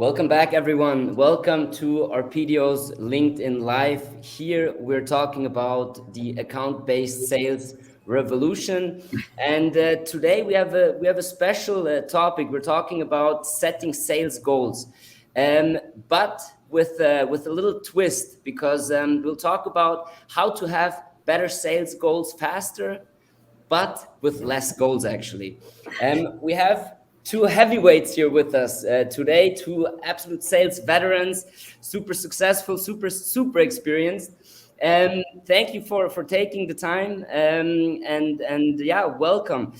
Welcome back, everyone. Welcome to our PDO's LinkedIn Live. Here we're talking about the account-based sales revolution, and today we have a special topic. We're talking about setting sales goals, but with a little twist because we'll talk about how to have better sales goals faster but with less goals actually. We have two heavyweights here with us today, two absolute sales veterans, super successful, super experienced. Thank you for taking the time and yeah, welcome.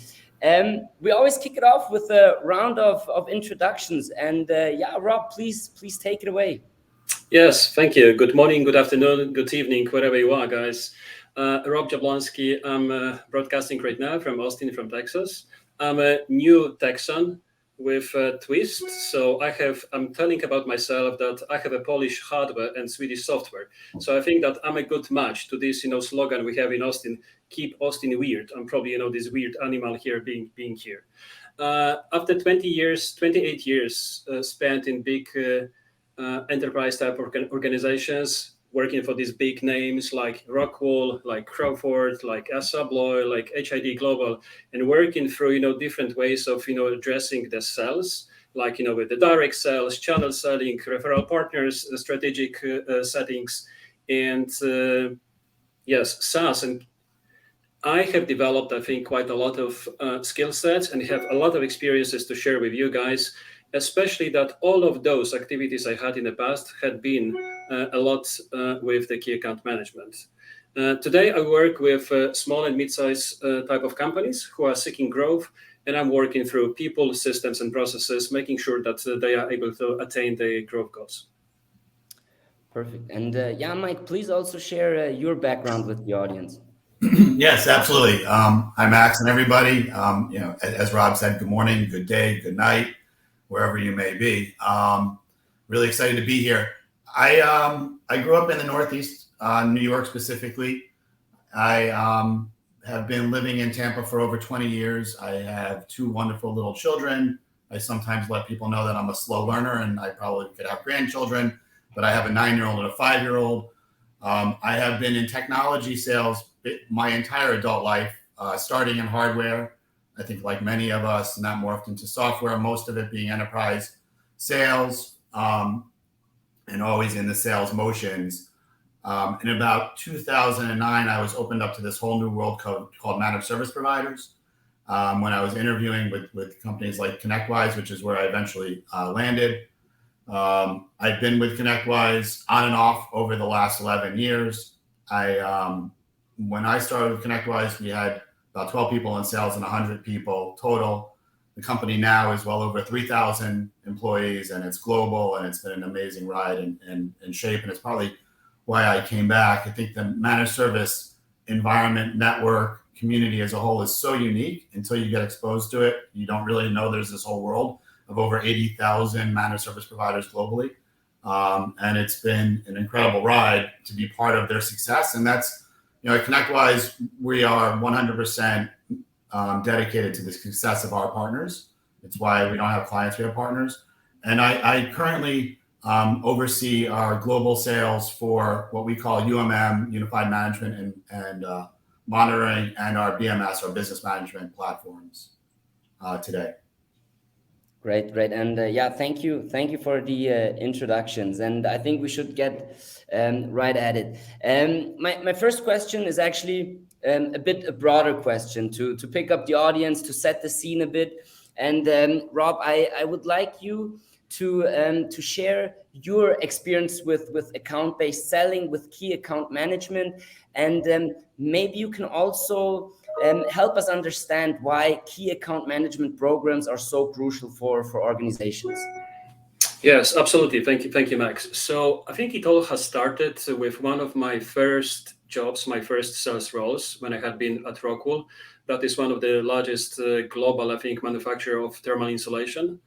We always kick it off with a round of introductions, and yeah, Rob, please take it away. Yes, thank you. Good morning, good afternoon, good evening, wherever you are, guys. Rob Jablonski, I'm broadcasting right now from Austin, from Texas. I'm a new Texan with a twist. So I'm telling about myself that I have a Polish hardware and Swedish software. So I think that I'm a good match to this, slogan we have in Austin, keep Austin weird. I'm probably, this weird animal here being here. After 28 years spent in big enterprise type organizations, working for these big names like Rockwell, like Crawford, like Abloy, like HID Global, and working through different ways of addressing the sales, like with the direct sales, channel selling, referral partners, strategic settings, and yes, SaaS. And I have developed, I think, quite a lot of skill sets and have a lot of experiences to share with you guys, especially that all of those activities I had in the past had been a lot with the key account management. Today, I work with small and mid-size type of companies who are seeking growth, and I'm working through people, systems, and processes, making sure that they are able to attain their growth goals. Perfect. And yeah, Mike, please also share your background with the audience. Yes, absolutely. Hi, Max and everybody. As Rob said, good morning, good day, good night, wherever you may be. Really excited to be here. I grew up in the Northeast, New York specifically. I have been living in Tampa for over 20 years. I have two wonderful little children. I sometimes let people know that I'm a slow learner and I probably could have grandchildren, but I have a 9-year-old and a 5-year-old. I have been in technology sales my entire adult life, starting in hardware, I think like many of us, and that morphed into software, most of it being enterprise sales, and always in the sales motions. In about 2009, I was opened up to this whole new world called managed service providers. When I was interviewing with companies like ConnectWise, which is where I eventually landed. I've been with ConnectWise on and off over the last 11 years. When I started with ConnectWise, we had about 12 people in sales and 100 people total. The company now is well over 3,000 employees, and it's global, and it's been an amazing ride and shape. And it's probably why I came back. I think the managed service environment, network, community as a whole is so unique. Until you get exposed to it, you don't really know there's this whole world of over 80,000 managed service providers globally. And it's been an incredible ride to be part of their success. And that's, at ConnectWise, we are 100% dedicated to the success of our partners. It's why we don't have clients, we have partners. And I currently oversee our global sales for what we call UMM, Unified Management and Monitoring, and our BMS, our business management platforms today. Great. And yeah, thank you for the introductions. And I think we should get right at it. My first question is actually a bit a broader question to pick up the audience, to set the scene a bit. And Rob, I would like you to share your experience with account-based selling, with key account management, and maybe you can also help us understand why key account management programs are so crucial for organizations. Yes, absolutely. Thank you, Max. So I think it all has started with one of my first jobs, my first sales roles when I had been at Rockwell. That is one of the largest global, I think, manufacturer of thermal insulation,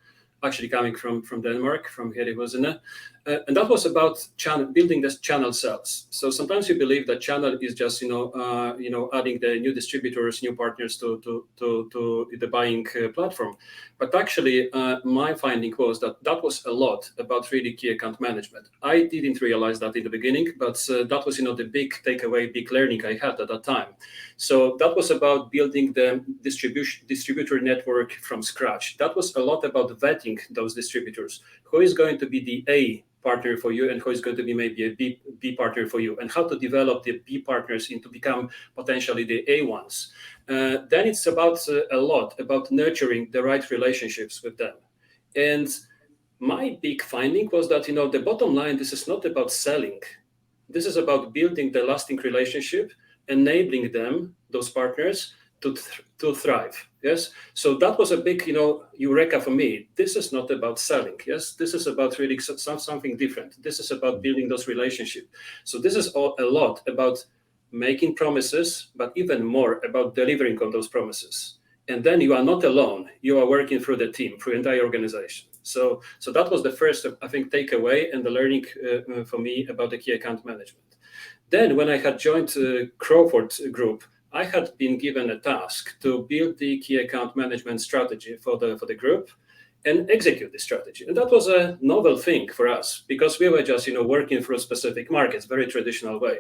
actually coming from Denmark, from Hedehusene. And that was about building this channel sales. So sometimes you believe that channel is just adding the new distributors, new partners to the buying platform. But actually, my finding was that was a lot about really key account management. I didn't realize that in the beginning, but that was the big takeaway, big learning I had at that time. So that was about building the distributor network from scratch. That was a lot about vetting those distributors. Who is going to be the A partner for you and who is going to be maybe a B partner for you, and how to develop the B partners into become potentially the A ones. Then it's about a lot about nurturing the right relationships with them. And my big finding was that, the bottom line, this is not about selling. This is about building the lasting relationship, enabling them, those partners, to thrive. Yes. So that was a big, eureka for me. This is not about selling. Yes. This is about really something different. This is about building those relationships. So this is a lot about making promises, but even more about delivering on those promises. And then you are not alone. You are working through the team, through the entire organization. So that was the first, I think, takeaway and the learning for me about the key account management. Then when I had joined Crawford Group, I had been given a task to build the key account management strategy for the group and execute the strategy. And that was a novel thing for us because we were just, working through specific markets, very traditional way.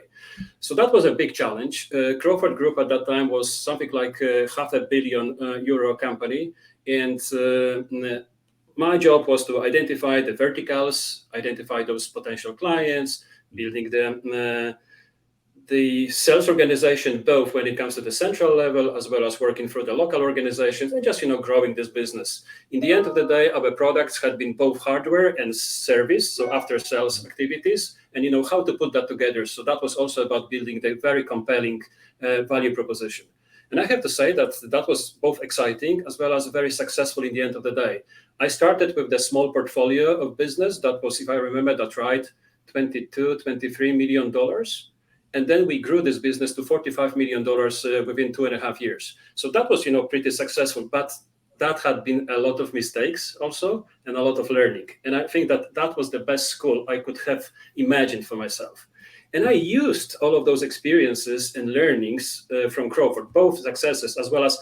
So that was a big challenge. Crawford Group at that time was something like €500 million company. And my job was to identify the verticals, identify those potential clients, building them, the sales organization, both when it comes to the central level as well as working through the local organizations and just growing this business. In the end of the day, our products had been both hardware and service, so after sales activities, and how to put that together. So that was also about building the very compelling value proposition. And I have to say that was both exciting as well as very successful in the end of the day. I started with the small portfolio of business that was, if I remember that right, $23 million. And then we grew this business to $45 million within 2.5 years. So that was, pretty successful, but that had been a lot of mistakes also and a lot of learning. And I think that was the best school I could have imagined for myself. And I used all of those experiences and learnings from Crawford, both successes as well as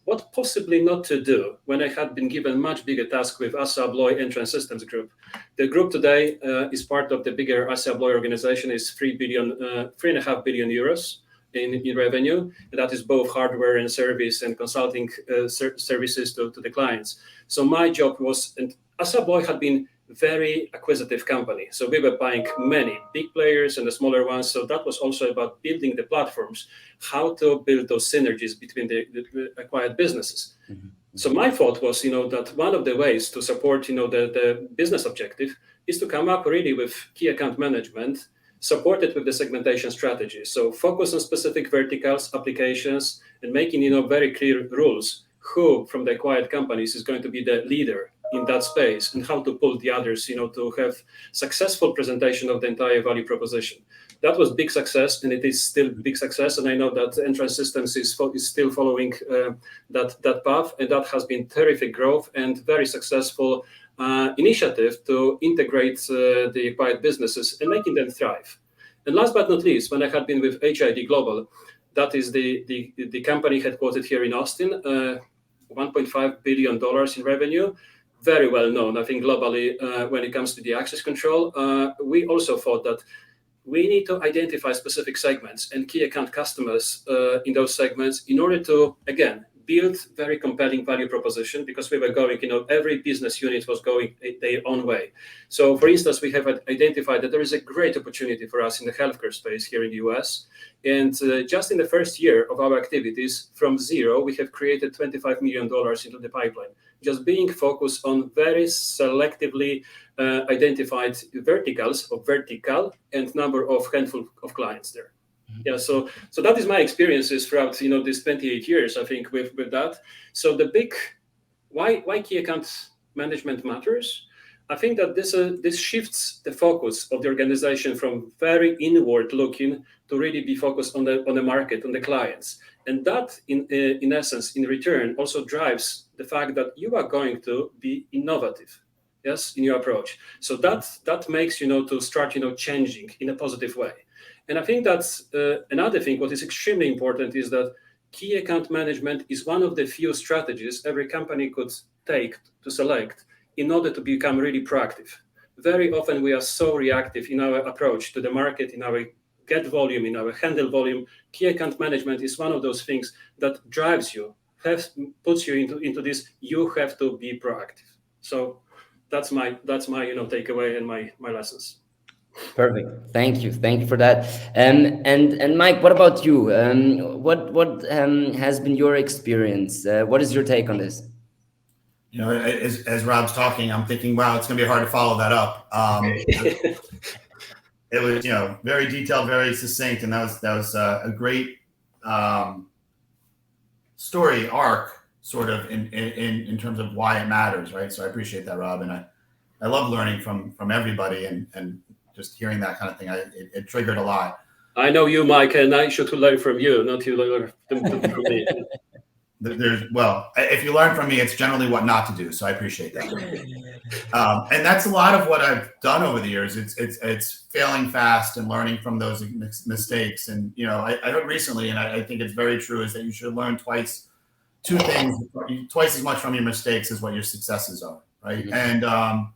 what possibly not to do when I had been given much bigger task with ASSA ABLOY Entrance Systems Group. The group today is part of the bigger ASSA ABLOY organization, is 3.5 billion euros in revenue. And that is both hardware and service and consulting services to the clients. So my job was, and ASSA ABLOY had been very acquisitive company. So we were buying many big players and the smaller ones. So that was also about building the platforms, how to build those synergies between the acquired businesses. Mm-hmm. So my thought was, that one of the ways to support, the business objective is to come up really with key account management, supported with the segmentation strategy. So focus on specific verticals, applications, and making, very clear rules who from the acquired companies is going to be the leader in that space and how to pull the others, to have successful presentation of the entire value proposition. That was big success, and it is still big success. And I know that Entrance Systems is still following that path, and that has been terrific growth and very successful initiative to integrate the acquired businesses and making them thrive. And last but not least, when I had been with HID Global, that is the company headquartered here in Austin, $1.5 billion in revenue. Very well known, I think, globally when it comes to the access control. We also thought that we need to identify specific segments and key account customers in those segments in order to, again, build very compelling value proposition, because we were going, every business unit was going their own way. So, for instance, we have identified that there is a great opportunity for us in the healthcare space here in the US. And just in the first year of our activities, from zero, we have created $25 million into the pipeline, just being focused on very selectively identified verticals or vertical and number of handful of clients there. Yeah, so that is my experiences throughout these 28 years, I think, with that. So the big why key account management matters, I think that this shifts the focus of the organization from very inward looking to really be focused on the market, on the clients, and that in essence, in return, also drives the fact that you are going to be innovative. yes, in your approach. So that makes to start changing in a positive way. And I think that's another thing. What is extremely important is that key account management is one of the few strategies every company could take to select in order to become really proactive. Very often we are so reactive in our approach to the market, in our get volume, in our handle volume. Key account management is one of those things that drives you, puts you into this. You have to be proactive. So that's my takeaway and my lessons. Perfect. Thank you for that. And Mike, what about you? What has been your experience? What is your take on this? As Rob's talking, I'm thinking, wow, it's going to be hard to follow that up. It was, very detailed, very succinct, and that was a great story arc, sort of in terms of why it matters, right? So I appreciate that, Rob, and I love learning from everybody, and just hearing that kind of thing, it triggered a lot. I know you, Mike, and I should learn from you, not you learn from me. Well, if you learn from me, it's generally what not to do. So I appreciate that. And that's a lot of what I've done over the years. It's failing fast and learning from those mistakes. And, I heard recently, and I think it's very true, is that you should learn two things, twice as much from your mistakes as what your successes are. Right. Mm-hmm. And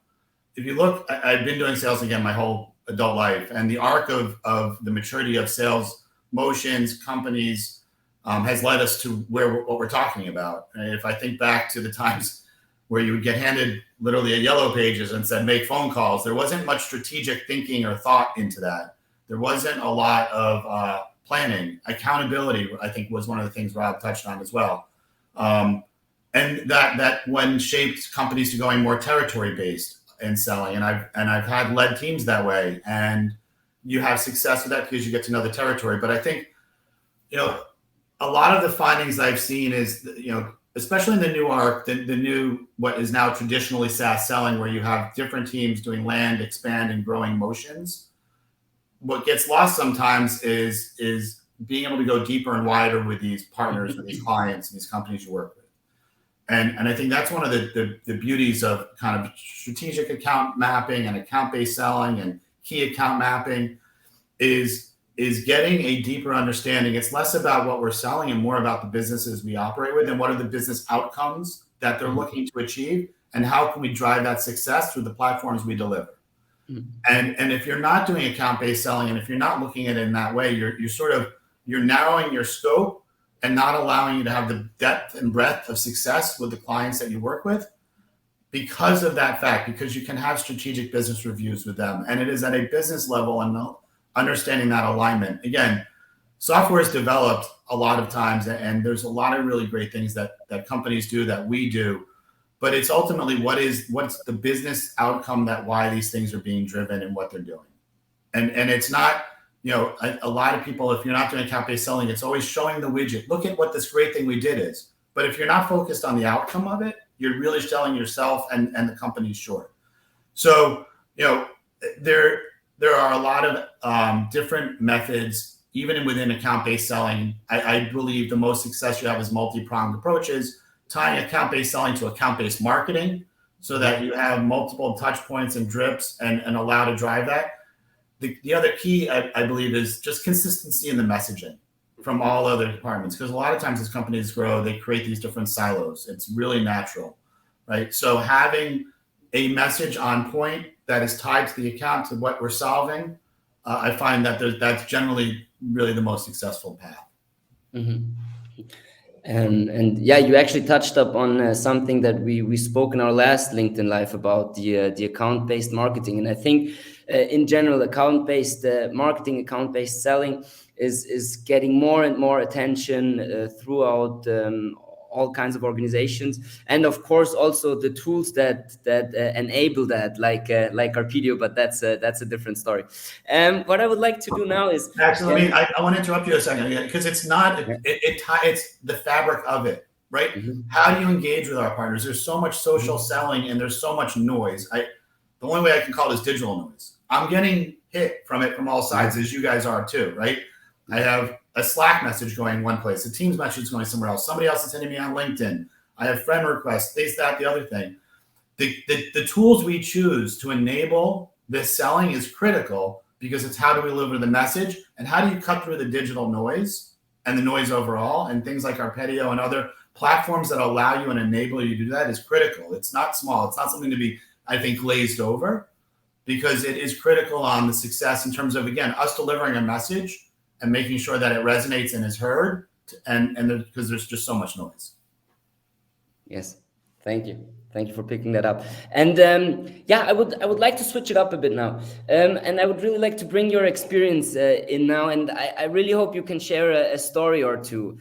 if you look, I've been doing sales again my whole adult life, and the arc of the maturity of sales motions, companies, has led us to what we're talking about. And if I think back to the times where you would get handed literally a yellow pages and said, make phone calls, there wasn't much strategic thinking or thought into that. There wasn't a lot of planning. Accountability, I think, was one of the things Rob touched on as well. And that when shaped companies to going more territory-based in selling. And I've had led teams that way. And you have success with that because you get to know the territory. But I think, a lot of the findings I've seen is, especially in the new arc, the new, what is now traditionally SaaS selling, where you have different teams doing land, expand, and growing motions. What gets lost sometimes is being able to go deeper and wider with these partners, with these clients, and these companies you work with. And I think that's one of the beauties of kind of strategic account mapping and account-based selling and key account mapping is getting a deeper understanding. It's less about what we're selling and more about the businesses we operate with and what are the business outcomes that they're looking to achieve and how can we drive that success through the platforms we deliver. Mm-hmm. And if you're not doing account-based selling and if you're not looking at it in that way, you're narrowing your scope and not allowing you to have the depth and breadth of success with the clients that you work with because of that fact, because you can have strategic business reviews with them. And it is at a business level and understanding that alignment. Again, software is developed a lot of times, and there's a lot of really great things that companies do that we do, but it's ultimately what's the business outcome that why these things are being driven and what they're doing. And it's not, a lot of people, if you're not doing account-based selling, it's always showing the widget. Look at what this great thing we did is. But if you're not focused on the outcome of it, you're really selling yourself and the company short. So, there are a lot of different methods, even within account-based selling. I believe the most success you have is multi-pronged approaches, tying account-based selling to account-based marketing so that you have multiple touch points and drips and allow to drive that. The other key, I believe, is just consistency in the messaging from all other departments. Because a lot of times as companies grow, they create these different silos. It's really natural, right? So having a message on point that is tied to the account, to what we're solving, I find that that's generally really the most successful path. Mm-hmm. And yeah, you actually touched up on something that we spoke in our last LinkedIn Live about, the account-based marketing. And I think in general, account-based marketing, account-based selling is getting more and more attention throughout all kinds of organizations, and of course also the tools that enable that, like Arpedio, but that's a different story. What I would like to do now is actually, I want to interrupt you a second because it's not it's the fabric of it, right? Mm-hmm. How do you engage with our partners? There's so much social selling and there's so much noise. The only way I can call it is digital noise. I'm getting hit from it from all sides, as you guys are too, right? I have a Slack message going one place, a Teams message going somewhere else. Somebody else is hitting me on LinkedIn. I have friend requests, this, that, the other thing. the tools we choose to enable this selling is critical, because it's how do we deliver the message and how do you cut through the digital noise and the noise overall, and things like Arpeggio and other platforms that allow you and enable you to do that is critical. It's not small. It's not something to be, I think, glazed over, because it is critical on the success in terms of, again, us delivering a message and making sure that it resonates and is heard, and because there's just so much noise. Yes, thank you. Thank you for picking that up. And yeah, I would like to switch it up a bit now. And I would really like to bring your experience in now. And I really hope you can share a story or two.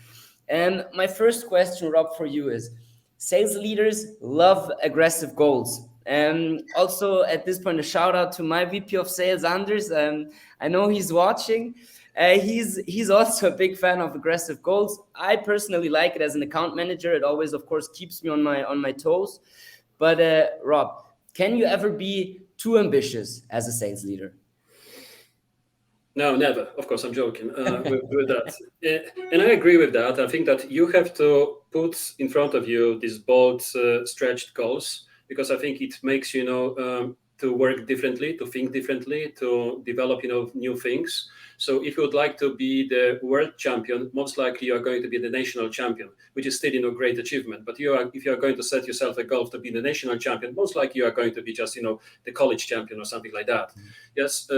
My first question, Rob, for you is, sales leaders love aggressive goals. Also, at this point, a shout out to my VP of Sales, Anders. I know he's watching. He's also a big fan of aggressive goals. I personally like it as an account manager. It always, of course, keeps me on my toes. But Rob, can you ever be too ambitious as a sales leader? No, never. Of course, I'm joking with that. And I agree with that. I think that you have to put in front of you these bold, stretched goals, because I think it makes to work differently, to think differently, to develop new things. So if you would like to be the world champion, most likely you are going to be the national champion, which is still a great achievement. But if you are going to set yourself a goal to be the national champion, most likely you are going to be just the college champion or something like that. Mm-hmm. Yes.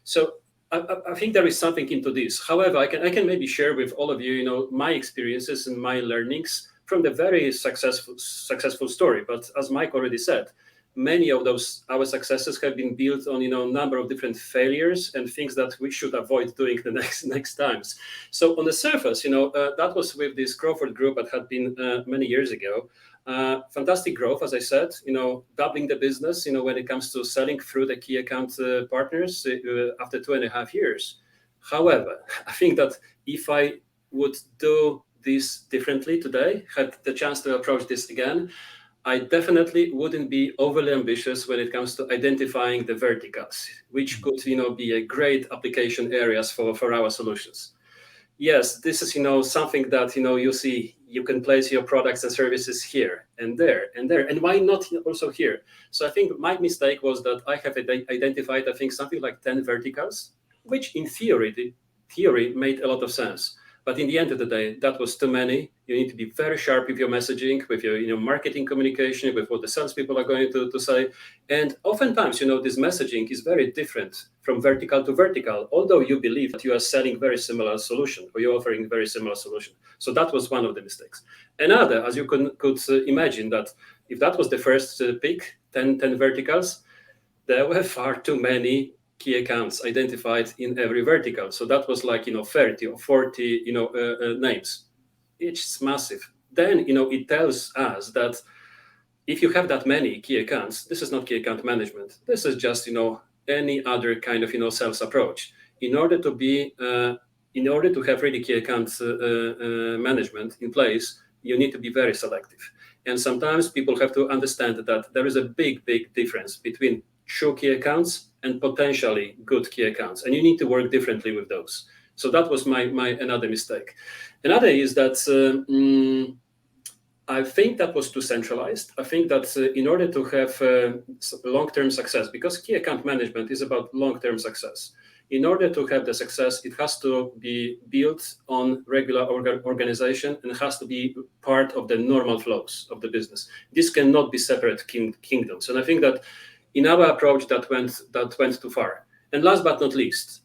So I think there is something into this. However, I can maybe share with all of you, my experiences and my learnings from the very successful story. But as Mike already said, many of our successes have been built on a number of different failures and things that we should avoid doing the next times. So on the surface, that was with this Crawford group that had been many years ago. Fantastic growth, as I said, doubling the business, when it comes to selling through the key account partners after 2.5 years. However, I think that if I would do this differently today, had the chance to approach this again, I definitely wouldn't be overly ambitious when it comes to identifying the verticals, which could, be a great application areas for our solutions. Yes, this is, something that, you see, you can place your products and services here and there and there, and why not also here? So I think my mistake was that I have identified, I think, something like 10 verticals, which in theory made a lot of sense. But in the end of the day, that was too many. You need to be very sharp with your messaging, with your marketing communication, with what the salespeople are going to say. And oftentimes, this messaging is very different from vertical to vertical, although you believe that you are selling very similar solution or you're offering very similar solution. So that was one of the mistakes. Another, as you could imagine, that if that was the first pick, 10 verticals, there were far too many key accounts identified in every vertical. So that was like 30 or 40 names. It's massive. Then it tells us that if you have that many key accounts, this is not key account management. This is just any other kind of sales approach. In order to have really key accounts management in place, you need to be very selective. And sometimes people have to understand that there is a big difference between true key accounts and potentially good key accounts, and you need to work differently with those. So that was my another mistake. Another is that I think that was too centralized. I think that in order to have long-term success, because key account management is about long-term success, in order to have the success, it has to be built on regular organization and has to be part of the normal flows of the business. This cannot be separate kingdoms. And I think that in our approach, that went too far. And last but not least,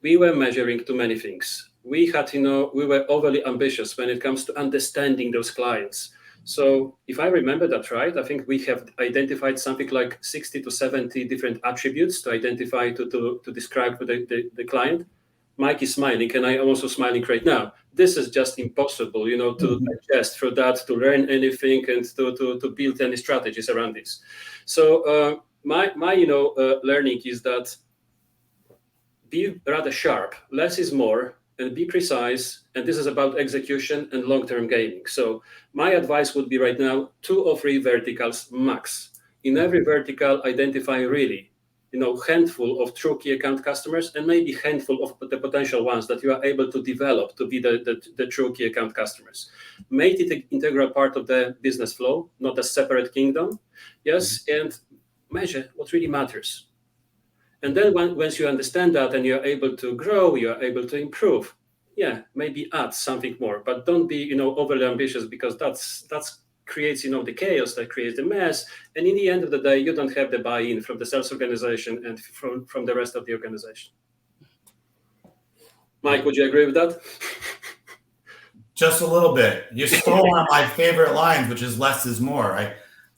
we were measuring too many things. We were overly ambitious when it comes to understanding those clients. So if I remember that right, I think we have identified something like 60 to 70 different attributes to identify, to describe the client. Mike is smiling, and I am also smiling right now. This is just impossible, to digest through that, to learn anything, and to build any strategies around this. So my learning is that be rather sharp. Less is more, and be precise. And this is about execution and long-term gaming. So my advice would be right now 2 or 3 verticals max. In every vertical, identify really handful of true key account customers, and maybe handful of the potential ones that you are able to develop to be the true key account customers. Make it an integral part of the business flow, not a separate kingdom. Yes, and measure what really matters. And then once you understand that and you're able to grow, you're able to improve, maybe add something more, but don't be, overly ambitious, because that's creates, the chaos, that creates the mess. And in the end of the day, you don't have the buy-in from the sales organization and from the rest of the organization. Mike, would you agree with that? Just a little bit. You stole one of my favorite lines, which is less is more. I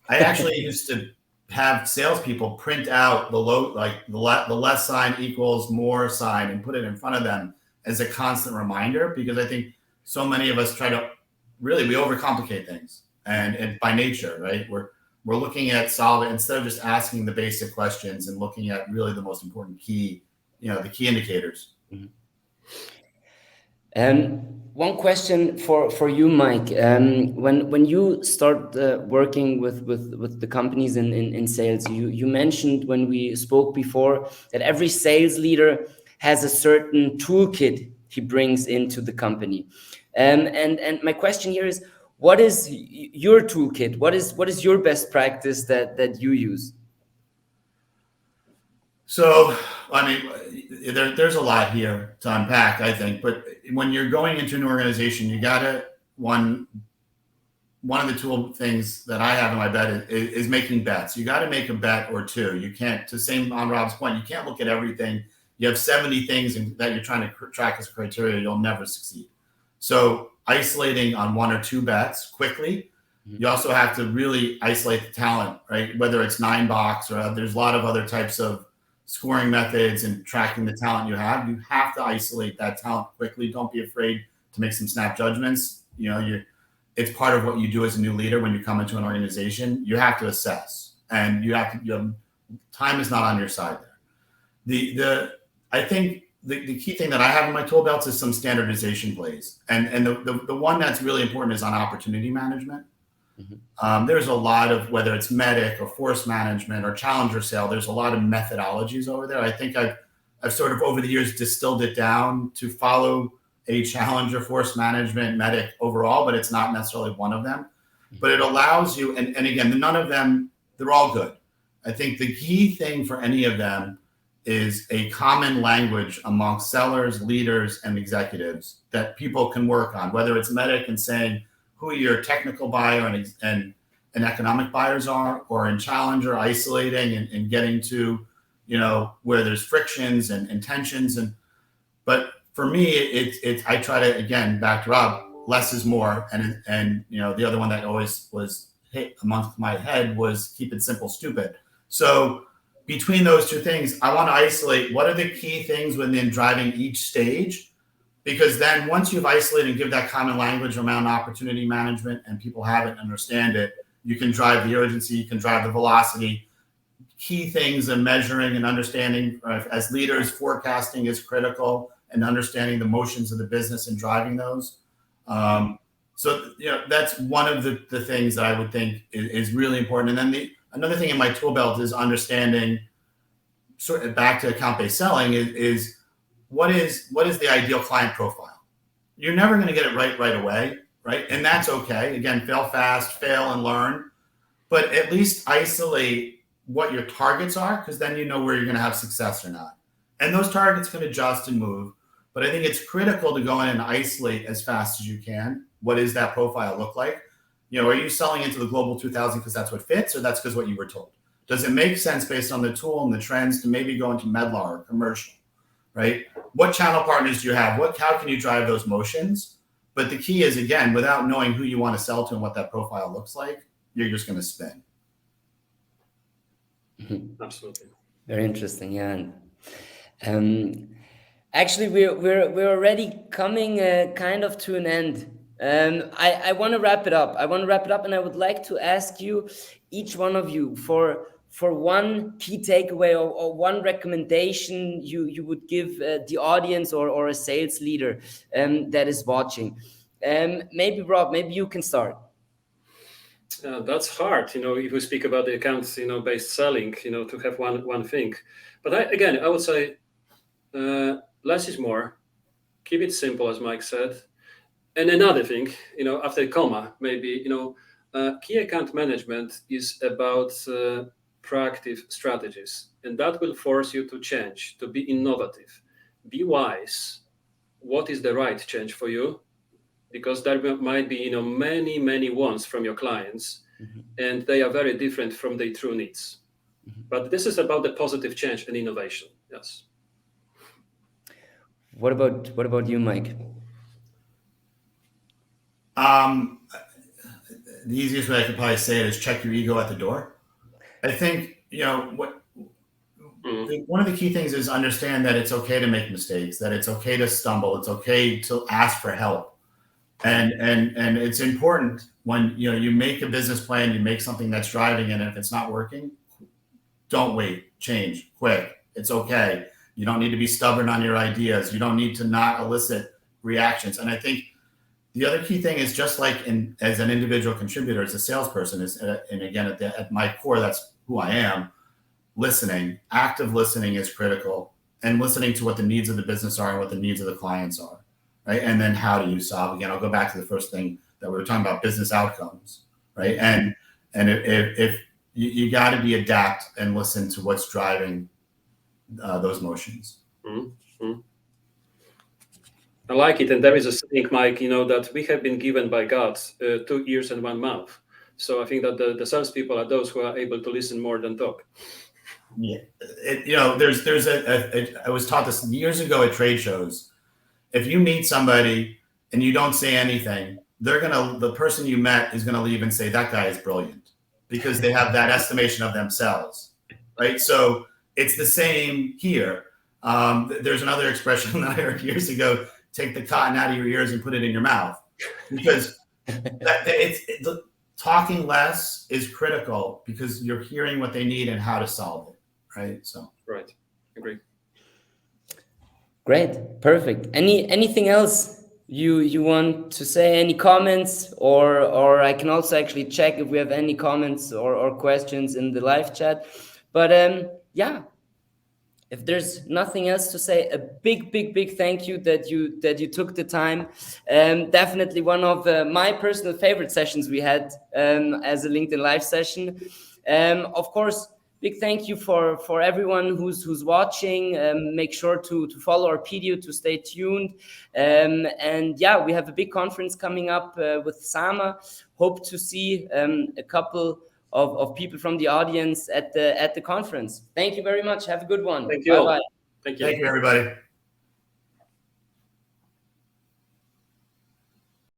actually used to have salespeople print out the less sign equals more sign and put it in front of them as a constant reminder, because I think so many of us we overcomplicate things, and by nature, right? We're looking at solving instead of just asking the basic questions and looking at really the most important key, the key indicators. Mm-hmm. One question for you, Mike. When you start working with the companies in sales, you mentioned when we spoke before that every sales leader has a certain toolkit he brings into the company. And my question here is, what is your toolkit? What is your best practice that you use? So, I mean, there's a lot here to unpack, I think. But when you're going into an organization, you gotta one of the tool things that I have in my bet is making bets. You got to make a bet or two. You can't, on Rob's point, you can't look at everything. You have 70 things that you're trying to track as criteria. You'll never succeed. So isolating on one or two bets quickly. You also have to really isolate the talent, right? Whether it's 9box or there's a lot of other types of scoring methods and tracking the talent you have to isolate that talent quickly. Don't be afraid to make some snap judgments. It's part of what you do as a new leader when you come into an organization. You have to assess, and time is not on your side there. I think the key thing that I have in my tool belts is some standardization plays, and the one that's really important is on opportunity management. Mm-hmm. There's a lot of, whether it's medic or force management or challenger sale, there's a lot of methodologies over there. I think I've sort of over the years distilled it down to follow a challenger, force management, medic overall, but it's not necessarily one of them. But it allows you, and again, none of them, they're all good. I think the key thing for any of them is a common language amongst sellers, leaders, and executives that people can work on, whether it's medic and saying who your technical buyer and economic buyers are, or in challenger, isolating and getting to, where there's frictions and tensions. But for me, I try to, again, back to Rob, less is more. And the other one that always was hit amongst my head was keep it simple, stupid. So between those two things, I want to isolate what are the key things within driving each stage, because then once you've isolated and give that common language around opportunity management and people have it and understand it, you can drive the urgency, you can drive the velocity. Key things and measuring and understanding, as leaders, forecasting is critical, and understanding the motions of the business and driving those. So that's one of the things that I would think is really important. And then another thing in my tool belt is understanding, sort of back to account-based selling, is what is the ideal client profile. You're never going to get it right away, right? And that's okay. Again, fail fast, fail and learn, but at least isolate what your targets are, because then you know where you're going to have success or not. And those targets can adjust and move, but I think it's critical to go in and isolate as fast as you can. What does that profile look like? Are you selling into the Global 2000 because that's what fits, or that's because what you were told? Does it make sense based on the tool and the trends to maybe go into Medlar or commercial, right? What channel partners do you have? How can you drive those motions? But the key is, again, without knowing who you want to sell to and what that profile looks like, you're just going to spin. Absolutely. Very interesting, yeah. Actually, we're already coming kind of to an end. I want to wrap it up. And I would like to ask you, each one of you, for one key takeaway or one recommendation you would give the audience or a sales leader that is watching. Maybe Rob, maybe you can start. That's hard, if we speak about the accounts, based selling, to have one thing. But I would say less is more. Keep it simple, as Mike said. And another thing, after comma, maybe, key account management is about proactive strategies, and that will force you to change, to be innovative, be wise. What is the right change for you? Because there might be, many wants from your clients, and they are very different from their true needs. But this is about the positive change and innovation. Yes. What about you, Mike? The easiest way I could probably say it is check your ego at the door. I think, one of the key things is understand that it's okay to make mistakes, that it's okay to stumble, it's okay to ask for help. And it's important when, you make a business plan, you make something that's driving, and if it's not working, don't wait, change quick. It's okay. You don't need to be stubborn on your ideas. You don't need to not elicit reactions. And I think the other key thing is, just like as an individual contributor, as a salesperson, and again, at my core, that's who I am. Listening, active listening is critical, and listening to what the needs of the business are and what the needs of the clients are, right? And then how do you solve? Again, I'll go back to the first thing that we were talking about, business outcomes, right? And if you got to be adapt and listen to what's driving those motions. Mm-hmm. I like it. And there is a saying, Mike, that we have been given by God 2 ears and 1 mouth. So I think that the salespeople are those who are able to listen more than talk. Yeah, I was taught this years ago at trade shows. If you meet somebody and you don't say anything, the person you met is gonna leave and say, that guy is brilliant, because they have that estimation of themselves, right? So it's the same here. There's another expression that I heard years ago: take the cotton out of your ears and put it in your mouth, because talking less is critical, because you're hearing what they need and how to solve it. Right. So. Right. Agree. Great. Perfect. Anything else you want to say? Any comments, or I can also actually check if we have any comments or questions in the live chat. But yeah, if there's nothing else to say, a big thank you that you took the time. Definitely one of my personal favorite sessions we had as a LinkedIn Live session. Of course, big thank you for everyone who's watching. Make sure to follow our PDO to stay tuned. And yeah, we have a big conference coming up with Sama. Hope to see a couple of people from the audience at the conference. Thank you very much. Have a good one. Thank you. Bye-bye. Thank you. Thank you, everybody.